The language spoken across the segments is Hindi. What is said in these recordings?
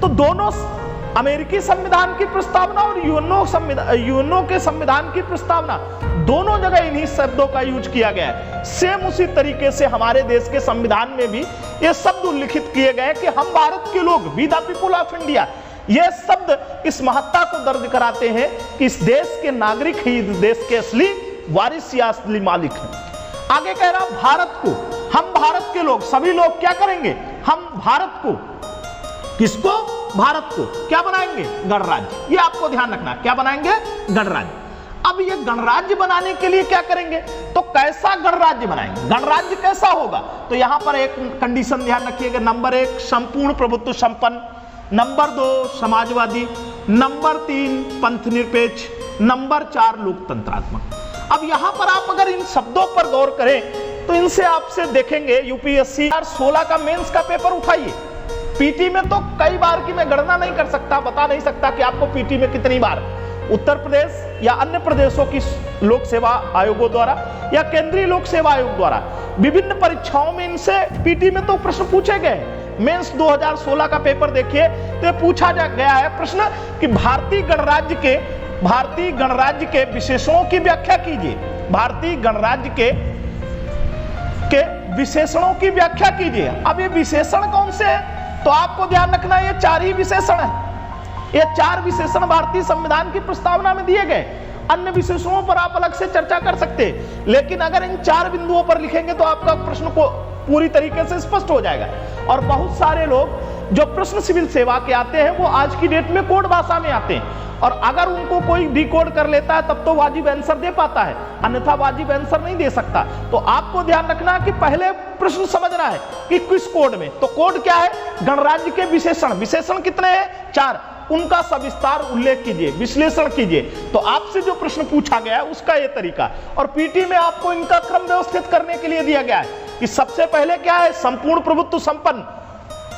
तो दोनों अमेरिकी संविधान की प्रस्तावना और यूएनओ के संविधान की प्रस्तावना दोनों जगह इन्हीं शब्दों का यूज किया गया है। सेम उसी तरीके से हमारे देश के संविधान में भी ये शब्द उल्लिखित किए गए कि हम भारत के लोग, we the people of India. ये शब्द इस महत्ता को दर्ज कराते हैं कि इस देश के नागरिक ही इस देश के असली वारिस या असली मालिक हैं। आगे कह रहा भारत को, हम भारत के लोग, सभी लोग क्या करेंगे, हम भारत को, किसको, भारत को क्या बनाएंगे, गणराज्य। ये आपको ध्यान रखना, क्या बनाएंगे, गणराज्य। अब ये गणराज्य बनाने के लिए क्या करेंगे, तो कैसा गणराज्य बनाएंगे, गणराज्य कैसा होगा, तो यहां पर एक कंडीशन ध्यान रखिएगा। नंबर 1 संपूर्ण प्रभुत्व संपन्न, नंबर 2 समाजवादी, नंबर 3 पंथ निरपेक्ष, नंबर 4 लोकतंत्रात्मक। अब यहां पर आप अगर इन शब्दों पर गौर करें तो इनसे आपसे देखेंगे यूपीएससी 2016 का मेंस का पेपर उठाइए। पीटी में तो कई बार की मैं गणना नहीं कर सकता, बता नहीं सकता कि आपको पीटी में कितनी बार उत्तर प्रदेश या अन्य प्रदेशों की लोक सेवा आयोगों द्वारा या केंद्रीय लोक सेवा आयोग द्वारा विभिन्न परीक्षाओं में इनसे पीटी में तो प्रश्न पूछे गए। मेंस 2016 का पेपर देखिए तो पूछा गया है प्रश्न कि भारतीय गणराज्य के विशेषणों की व्याख्या कीजिए। भारतीय गणराज्य के विशेषणों की व्याख्या कीजिए। अब ये विशेषण कौन से हैं, तो आपको ध्यान रखना ये 4 ही विशेषण हैं। ये 4 विशेषण भारतीय संविधान की प्रस्तावना में दिए गए। अन्य विशेषणों पर आप अलग से चर्चा कर सकते हैं, लेकिन अगर इन 4 बिंदुओं पर लिखेंगे तो आपका प्रश्न को पूरी तरीके से स्पष्ट हो जाएगा। और बहुत सारे लोग जो प्रश्न सिविल सेवा के आते हैं वो आज की डेट में कोड भाषा में आते हैं, और अगर उनको कोई डिकोड कर लेता है तब तो वाजिब आंसर दे पाता है, अन्यथा वाजिब आंसर नहीं दे सकता। तो आपको ध्यान रखना कि पहले प्रश्न समझना है कि किस कोड में, तो कोड क्या है, गणराज्य के विशेषण। विशेषण कितने हैं, 4, उनका सविस्तार उल्लेख कीजिए, विश्लेषण कीजिए। तो आपसे जो प्रश्न पूछा गया है उसका यह तरीका, और पीटी में आपको इनका क्रम व्यवस्थित करने के लिए दिया गया है कि सबसे पहले क्या है, संपूर्ण प्रभुत्व संपन्न,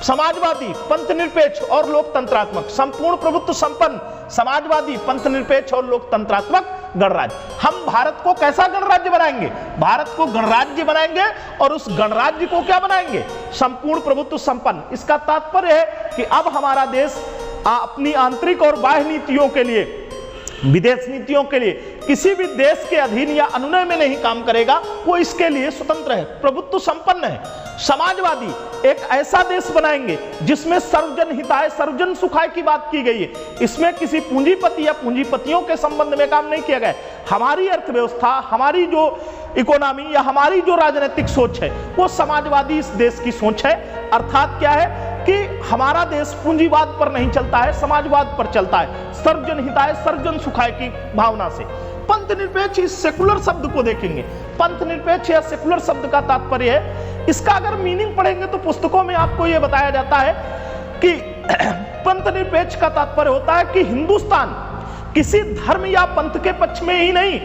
समाजवादी, पंथ निरपेक्ष और लोकतंत्रात्मक। संपूर्ण प्रभुत्व संपन्न, समाजवादी, पंथ निरपेक्ष और लोकतंत्रात्मक गणराज्य। हम भारत को कैसा गणराज्य बनाएंगे, भारत को गणराज्य बनाएंगे, और उस गणराज्य को क्या बनाएंगे, संपूर्ण प्रभुत्व संपन्न। इसका तात्पर्य है कि अब हमारा देश अपनी आंतरिक और बाह्य नीतियों के लिए, विदेश नीतियों के लिए किसी भी देश के अधीन या अनुनय में नहीं काम करेगा, वो इसके लिए स्वतंत्र है, प्रभुत्व संपन्न है। समाजवादी, एक ऐसा देश बनाएंगे जिसमें सर्वजन हिताय सर्वजन सुखाय की बात की गई है। इसमें किसी पूंजीपति या पूंजीपतियों के संबंध में काम नहीं किया गया। हमारी अर्थव्यवस्था, हमारी जो इकोनॉमी या हमारी जो राजनीतिक सोच है वो समाजवादी इस देश की सोच है। अर्थात क्या है कि हमारा देश पूंजीवाद पर नहीं चलता है, समाजवाद पर चलता है, सर्वजन हिताय सर्वजन सुखाय की भावना से। पंथ निरपेक्ष, इस सेकुलर शब्द को देखेंगे। पंथ निरपेक्ष या सेकुलर शब्द का तात्पर्य है, इसका अगर मीनिंग पढ़ेंगे तो पुस्तकों में आपको यह बताया जाता है कि पंथ निरपेक्ष का तात्पर्य होता है कि हिंदुस्तान किसी धर्म या पंथ के पक्ष में ही नहीं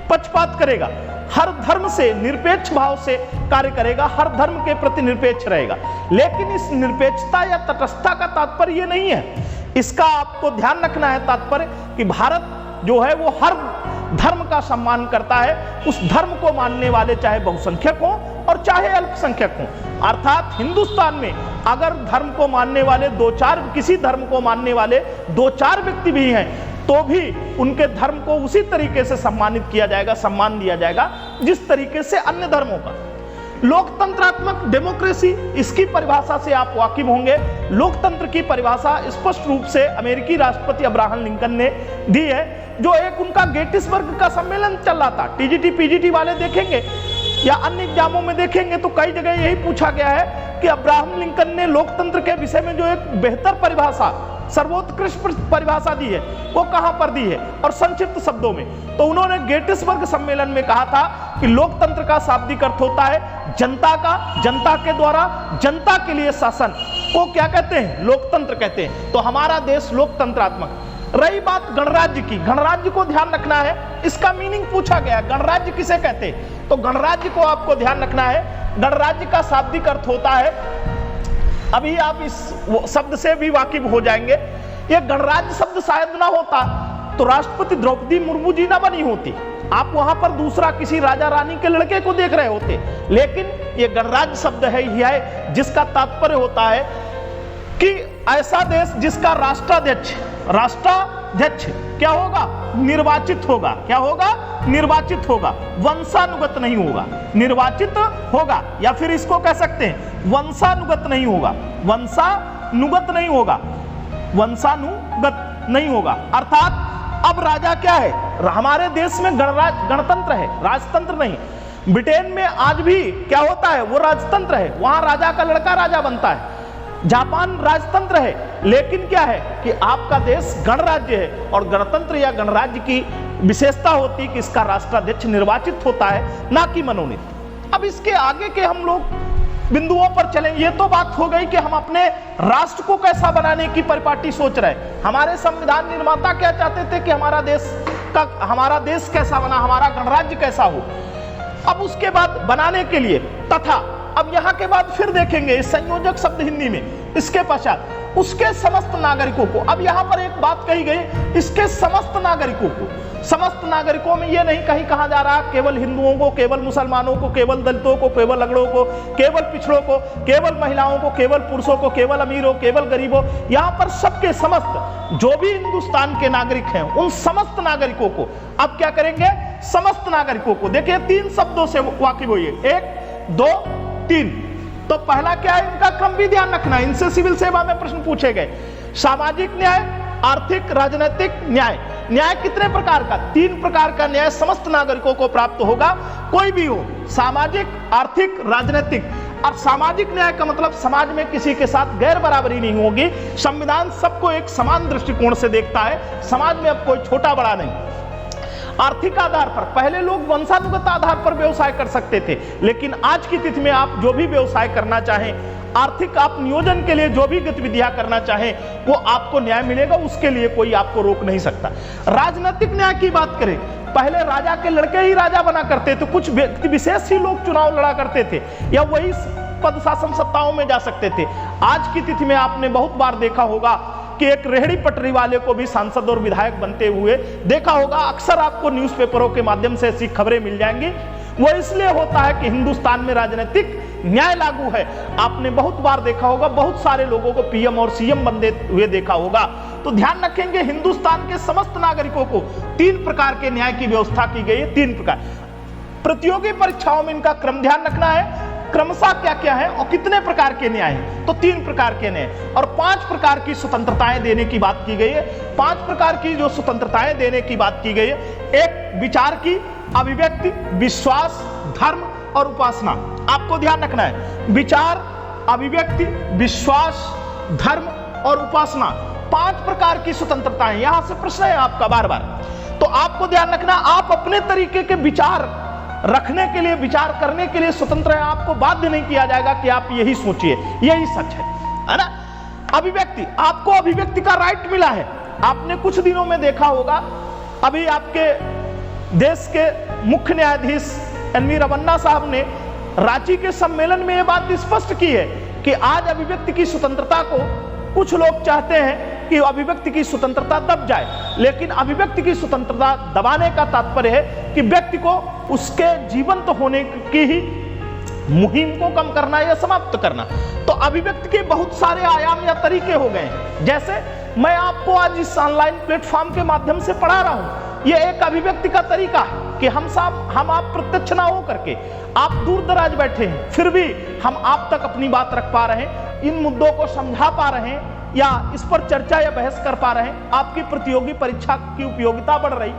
पक्षपात करेगा, हर धर्म से निरपेक्ष भाव से कार्य करेगा, हर धर्म के प्रति निरपेक्ष रहेगा। लेकिन इस निरपेक्षता या तटस्थता का तात्पर्य ये नहीं है। इसका आपको ध्यान रखना है तात्पर्य कि भारत जो है वो हर धर्म का सम्मान करता है, उस धर्म को मानने वाले चाहे बहुसंख्यक हों और चाहे अल्पसंख्यक हों। अर्थात हिंदुस्तान में अगर धर्म को मानने वाले किसी धर्म को मानने वाले 2-4 व्यक्ति भी हैं तो भी उनके धर्म को उसी तरीके से सम्मानित किया जाएगा, सम्मान दिया जाएगा जिस तरीके से अन्य धर्मों का। लोकतंत्रात्मक डेमोक्रेसी, इसकी परिभाषा से आप वाकिफ होंगे। लोकतंत्र की परिभाषा स्पष्ट रूप से अमेरिकी राष्ट्रपति अब्राहम लिंकन ने दी है, जो एक उनका गेटिसबर्ग का सम्मेलन चल रहा था। टीजीटी पीजीटी वाले देखेंगे या अन्य एग्जामों में देखेंगे तो कई जगह यही पूछा गया है कि अब्राहम लिंकन ने लोकतंत्र के विषय में जो एक बेहतर परिभाषा, सर्वोत्कृष्ट परिभाषा दी है वो कहां पर दी है, और संक्षिप्त शब्दों में। तो उन्होंने गेटिसबर्ग सम्मेलन में कहा था कि लोकतंत्र का शाब्दिक अर्थ होता है जनता का, जनता के द्वारा जनता के लिए शासन को क्या कहते हैं, लोकतंत्र कहते हैं। तो हमारा देश लोकतंत्रात्मक। रही बात गणराज्य की, गणराज्य को ध्यान रखना है, इसका मीनिंग पूछा गया, गणराज्य किसे कहते हैं, तो गणराज्य को आपको ध्यान रखना है। गणराज्य का शाब्दिक अर्थ होता है, अभी आप इस शब्द से भी वाकिफ हो जाएंगे, ये गणराज्य शब्द शायद ना होता तो राष्ट्रपति द्रौपदी मुर्मू जी ना बनी होती, आप वहां पर दूसरा किसी राजा रानी के लड़के को देख रहे होते। लेकिन ये गणराज्य शब्द है जिसका तात्पर्य होता है कि ऐसा देश जिसका राष्ट्राध्यक्ष क्या होगा? निर्वाचित होगा। क्या होगा? निर्वाचित होगा, वंशानुगत नहीं होगा। निर्वाचित होगा, या फिर इसको कह सकते हैं वंशानुगत नहीं होगा। वंशानुगत नहीं होगा, वंशानुगत नहीं होगा। अर्थात अब राजा क्या है? हमारे देश में गणतंत्र है, राजतंत्र नहीं। ब्रिटेन में आज भी क्या होता है? वो राजतंत्र है, वहां राजा का लड़का राजा बनता है। जापान राजतंत्र है, लेकिन क्या है कि आपका देश गणराज्य है, और गणतंत्र या गणराज्य की विशेषता होती है कि इसका राष्ट्राध्यक्ष निर्वाचित होता है, ना कि मनोनीत। अब इसके आगे के हम लोग बिंदुओं पर चलें। ये तो बात हो गई कि हम अपने राष्ट्र को कैसा बनाने की परिपाटी सोच रहे हैं। हमारे संविधान निर्माता क्या चाहते थे कि हमारा देश कैसा बना, हमारा गणराज्य कैसा हो। अब उसके बाद बनाने के लिए तथा अब यहां के बाद फिर देखेंगे संयोजक शब्द हिंदी में, इसके पश्चात उसके समस्त नागरिकों को। अब यहां पर एक बात कही गई, इसके समस्त नागरिकों को। समस्त नागरिकों में यह नहीं कहीं कहा जा रहा केवल हिंदुओं को, केवल मुसलमानों को, केवल दलितों को, केवल अगड़ों को, केवल पिछड़ों को, केवल महिलाओं को, केवल पुरुषों को, केवल अमीरों, केवल गरीबों। यहां पर सबके समस्त जो भी हिंदुस्तान के नागरिक हैं उन समस्त नागरिकों को अब क्या करेंगे? समस्त नागरिकों को। देखिए 3 शब्दों से वाकिफ होइए, 1 2 3। तो पहला क्या है? इनका क्रम भी ध्यान रखना, इनसे सिविल सेवा में प्रश्न पूछे गए। सामाजिक न्याय, आर्थिक, राजनीतिक न्याय। न्याय कितने प्रकार का? 3 प्रकार का न्याय समस्त नागरिकों को प्राप्त होगा, कोई भी हो, सामाजिक, आर्थिक, राजनीतिक। और सामाजिक न्याय का मतलब समाज में किसी के साथ गैर बराबरी नहीं होगी। संविधान सबको एक समान दृष्टिकोण से देखता है, समाज में अब कोई छोटा बड़ा नहीं। आर्थिक आधार पर पहले लोग वंशानुगत आधार पर व्यवसाय कर सकते थे, लेकिन आज की तिथि में आप जो भी व्यवसाय करना चाहें, आर्थिक आप नियोजन के लिए जो भी गतिविधियां करना चाहें, वो आपको न्याय मिलेगा, उसके लिए कोई आपको रोक नहीं सकता। राजनीतिक न्याय की बात करें, पहले राजा के लड़के ही राजा बना करते थे, कुछ व्यक्ति विशेष ही लोग चुनाव लड़ा करते थे या वही पद शासन सत्ताओं में जा सकते थे। आज की तिथि में आपने बहुत बार देखा होगा कि एक रेहड़ी पटरी वाले को भी सांसद और विधायक बनते हुए देखा होगा। अक्सर आपको न्यूज़पेपरों के माध्यम से ऐसी खबरें मिल जाएंगी। वो इसलिए होता है कि हिंदुस्तान में राजनीतिक न्याय लागू है। आपने बहुत बार देखा होगा, बहुत सारे लोगों को पीएम और सीएम बनते हुए देखा होगा। तो ध्यान रखेंगे, हिंदुस्तान के समस्त नागरिकों को 3 प्रकार के न्याय की व्यवस्था की गई है। 3 प्रकार। प्रतियोगी परीक्षाओं में इनका क्रम ध्यान रखना है, क्रमशः क्या क्या है और कितने प्रकार के न्याय हैं। तो 3 प्रकार के न्याय और 5 प्रकार की स्वतंत्रताएं देने की बात की गई है। 5 प्रकार की जो स्वतंत्रताएं देने की बात की गई है, एक विचार की, अभिव्यक्ति, विश्वास, धर्म और उपासना। आपको ध्यान रखना है, विचार, अभिव्यक्ति, विश्वास, धर्म और उपासना, 5 प्रकार की स्वतंत्रताएं। यहां से प्रश्न है आपका बार बार, तो आपको ध्यान रखना, आप अपने तरीके के विचार रखने के लिए, विचार करने के लिए स्वतंत्र है। आपको बाध्य नहीं किया जाएगा कि आप यही सोचिए, यही सच है ना। अभिव्यक्ति, आपको अभिव्यक्ति का राइट मिला है। आपने कुछ दिनों में देखा होगा, अभी आपके देश के मुख्य न्यायाधीश एन.वी. रमन्ना साहब ने रांची के सम्मेलन में यह बात स्पष्ट की है कि आज अभिव्यक्ति की स्वतंत्रता को कुछ लोग चाहते हैं कि अभिव्यक्ति की स्वतंत्रता दब जाए, लेकिन अभिव्यक्ति की स्वतंत्रता दबाने का तात्पर्य है कि व्यक्ति को उसके जीवंत होने की ही मुहिम को कम करना या समाप्त करना। तो अभिव्यक्ति के बहुत सारे आयाम या तरीके हो गए हैं। जैसे मैं आपको आज इस ऑनलाइन प्लेटफॉर्म के माध्यम से पढ़ा रहा हूं, यह एक अभिव्यक्ति का तरीका है कि हम आप प्रत्यक्ष ना हो करके, आप दूर दराज बैठे हैं, फिर भी हम आप तक अपनी बात रख पा रहे हैं, इन मुद्दों को समझा पा रहे हैं या इस पर चर्चा या बहस कर पा रहे हैं, आपकी प्रतियोगी परीक्षा की उपयोगिता बढ़ रही।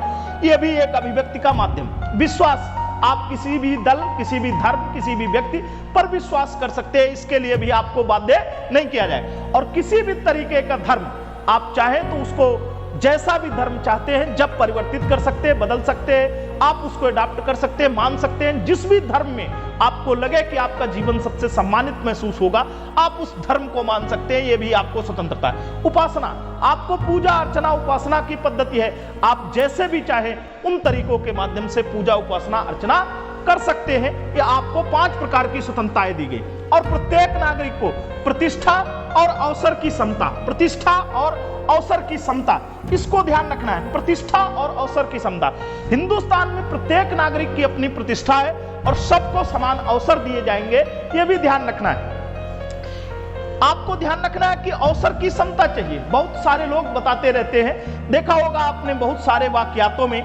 यह भी एक अभिव्यक्ति का माध्यम। विश्वास, आप किसी भी दल, किसी भी धर्म, किसी भी व्यक्ति पर विश्वास कर सकते हैं, इसके लिए भी आपको बाध्य नहीं किया जाए। और किसी भी तरीके का धर्म आप चाहें तो उसको, जैसा भी धर्म चाहते हैं, जब परिवर्तित कर सकते हैं, बदल सकते हैं, आप उसको अडॉप्ट कर सकते हैं, मान सकते हैं। जिस भी धर्म में आपको लगे कि आपका जीवन सबसे सम्मानित महसूस होगा, आप उस धर्म को मान सकते हैं, यह भी आपको स्वतंत्रता है। उपासना, आपको पूजा अर्चना उपासना की पद्धति है, आप जैसे भी चाहे उन तरीकों के माध्यम से पूजा उपासना अर्चना कर सकते हैं। ये आपको 5 प्रकार की स्वतंत्रताएं दी गई। और प्रत्येक नागरिक को प्रतिष्ठा और अवसर की समता, प्रतिष्ठा और अवसर की समता, इसको ध्यान रखना है। प्रतिष्ठा और अवसर की समता, हिंदुस्तान में प्रत्येक नागरिक की अपनी प्रतिष्ठा है और सबको समान अवसर दिए जाएंगे, यह भी ध्यान रखना है। आपको ध्यान रखना है कि अवसर की समता चाहिए। बहुत सारे लोग बताते रहते हैं, देखा होगा आपने बहुत सारे वाक्यातों में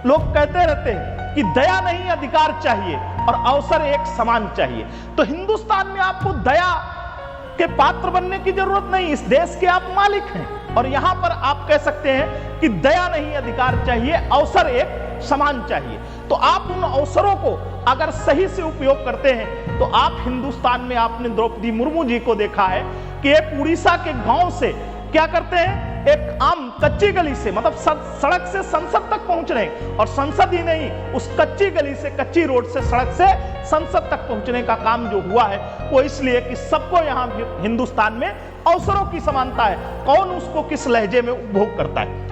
लोग कहते रहते हैं कि दया नहीं अधिकार चाहिए और अवसर एक समान चाहिए। तो हिंदुस्तान में आपको दया के पात्र बनने की जरूरत नहीं, इस देश के आप मालिक हैं। और यहां पर आप कह सकते हैं कि दया नहीं अधिकार चाहिए, अवसर एक समान चाहिए। तो आप उन अवसरों को अगर सही से उपयोग करते हैं तो आप हिंदुस्तान में, आपने द्रौपदी मुर्मू जी को देखा है कि एक उड़ीसा के गांव से क्या करते हैं, एक आम कच्ची गली से, मतलब सड़क से संसद तक पहुंच रहे हैं। और संसद ही नहीं, उस कच्ची गली से, कच्ची रोड से, सड़क से संसद तक पहुंचने का काम जो हुआ है वो इसलिए कि सबको यहां हिंदुस्तान में अवसरों की समानता है, कौन उसको किस लहजे में उपभोग करता है।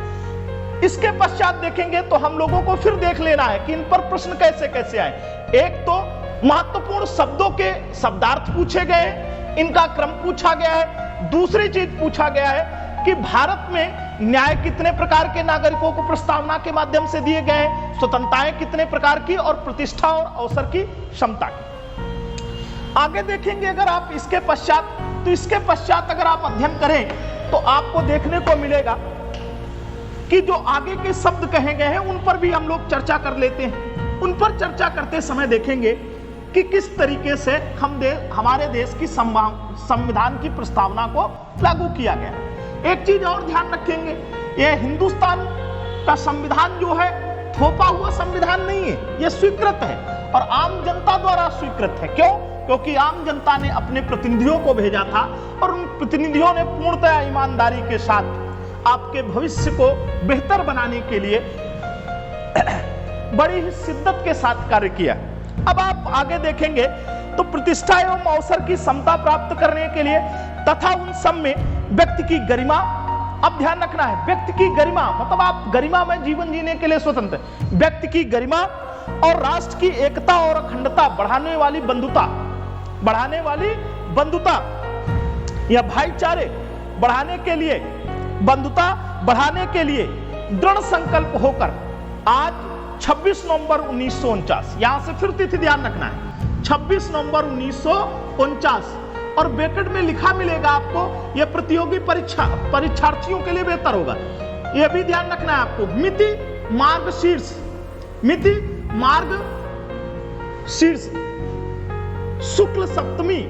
इसके पश्चात देखेंगे तो हम लोगों को फिर देख लेना है कि इन पर प्रश्न कैसे कैसे आए। एक तो महत्वपूर्ण शब्दों के शब्दार्थ पूछे गए, इनका क्रम पूछा गया है। दूसरी चीज पूछा गया है कि भारत में न्याय कितने प्रकार के नागरिकों को प्रस्तावना के माध्यम से दिए गए हैं, स्वतंत्रताएं कितने प्रकार की, और प्रतिष्ठा और अवसर की क्षमता की। आगे देखेंगे अगर आप इसके पश्चात, तो इसके पश्चात अगर आप अध्ययन करें तो आपको देखने को मिलेगा कि जो आगे के शब्द कहे गए हैं उन पर भी हम लोग चर्चा कर लेते हैं। उन पर चर्चा करते समय देखेंगे कि किस तरीके से हमारे देश की संविधान की प्रस्तावना को लागू किया गया। एक चीज और ध्यान रखेंगे, यह हिंदुस्तान का संविधान जो है थोपा हुआ संविधान नहीं है, यह स्वीकृत है और आम जनता द्वारा स्वीकृत है। क्यों? क्योंकि आम जनता ने अपने प्रतिनिधियों को भेजा था और उन प्रतिनिधियों ने पूर्णतः ईमानदारी के साथ आपके भविष्य को बेहतर बनाने के लिए बड़ी ही शिद्दत के साथ कार्य किया। अब आप आगे देखेंगे तो प्रतिष्ठा एवं अवसर की समता प्राप्त करने के लिए तथा उन सब में व्यक्ति की गरिमा, अब ध्यान रखना है, व्यक्ति की गरिमा मतलब आप गरिमा में जीवन जीने के लिए स्वतंत्र, व्यक्ति की गरिमा और राष्ट्र की एकता और अखंडता बढ़ाने वाली बंधुता या भाईचारे बढ़ाने के लिए, बंधुता बढ़ाने के लिए दृढ़ संकल्प होकर आज 26 नवंबर 1949, यहां से फिर तिथि ध्यान रखना है, 26 नवंबर 1949, और ब्रैकेट में लिखा मिलेगा आपको, यह प्रतियोगी परीक्षार्थियों के लिए बेहतर होगा, यह भी ध्यान रखना है आपको। मिति मार्ग शीर्ष शुक्ल सप्तमी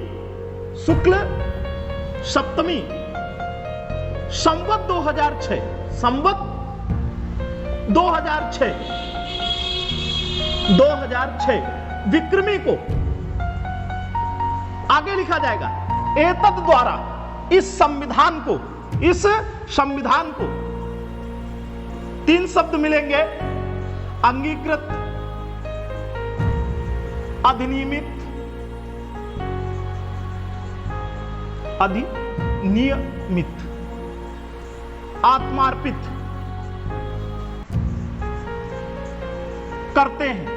संवत 2006 विक्रमी को आगे लिखा जाएगा। एतद द्वारा इस संविधान को 3 शब्द मिलेंगे, अंगीकृत, अधिनियमित, आत्मार्पित करते हैं।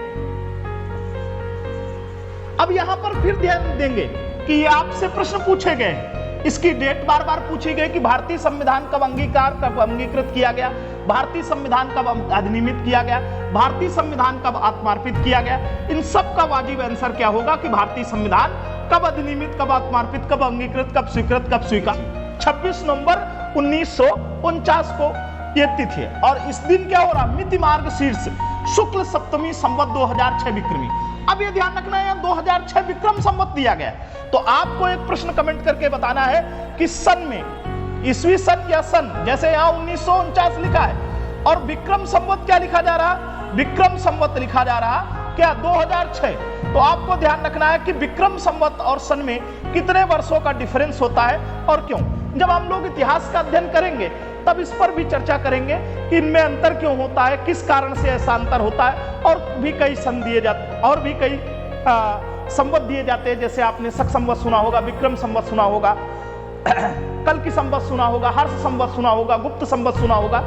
अब यहां पर फिर ध्यान देंगे कि ये आपसे प्रश्न पूछे गए हैं, इसकी डेट बार बार पूछी गई कि भारतीय संविधान कब अंगीकृत किया गया, भारतीय संविधान कब अधिनियमित किया गया, भारतीय संविधान कब आत्मार्पित किया गया। इन सब का वाजिब आंसर क्या होगा कि भारतीय संविधान कब अधिनियमित, कब आत्मार्पित, कब अंगीकृत, कब स्वीकृत, कब स्वीकार। 26 नवंबर 1949 को यह तिथि है। और इस दिन क्या हो रहा, मिति मार्ग शीर्ष शुक्ल सप्तमी संवत 2006 विक्रमी। अब ये ध्यान रखना है 2006 विक्रम संवत दिया गया, तो आपको एक प्रश्न कमेंट करके बताना है कि सन में, ईस्वी सन या सन, जैसे यहाँ 1949 लिखा है और विक्रम संवत क्या लिखा जा रहा, विक्रम संवत लिखा जा रहा क्या 2006। तो आपको ध्यान रखना है कि विक्रम संवत और सन में कितने वर्षों का डिफरेंस होता है और क्यों। जब हम लोग इतिहास का अध्ययन करेंगे तब इस पर भी चर्चा करेंगे कि इनमें अंतर क्यों होता है, किस कारण से ऐसा अंतर होता है, और भी कई सन दिए जाते, और भी कई संवत दिए जाते हैं। जैसे आपने शक संवत सुना होगा, विक्रम संवत सुना होगा, कल की संवत सुना होगा, हर्ष संवत सुना होगा, गुप्त संवत सुना होगा।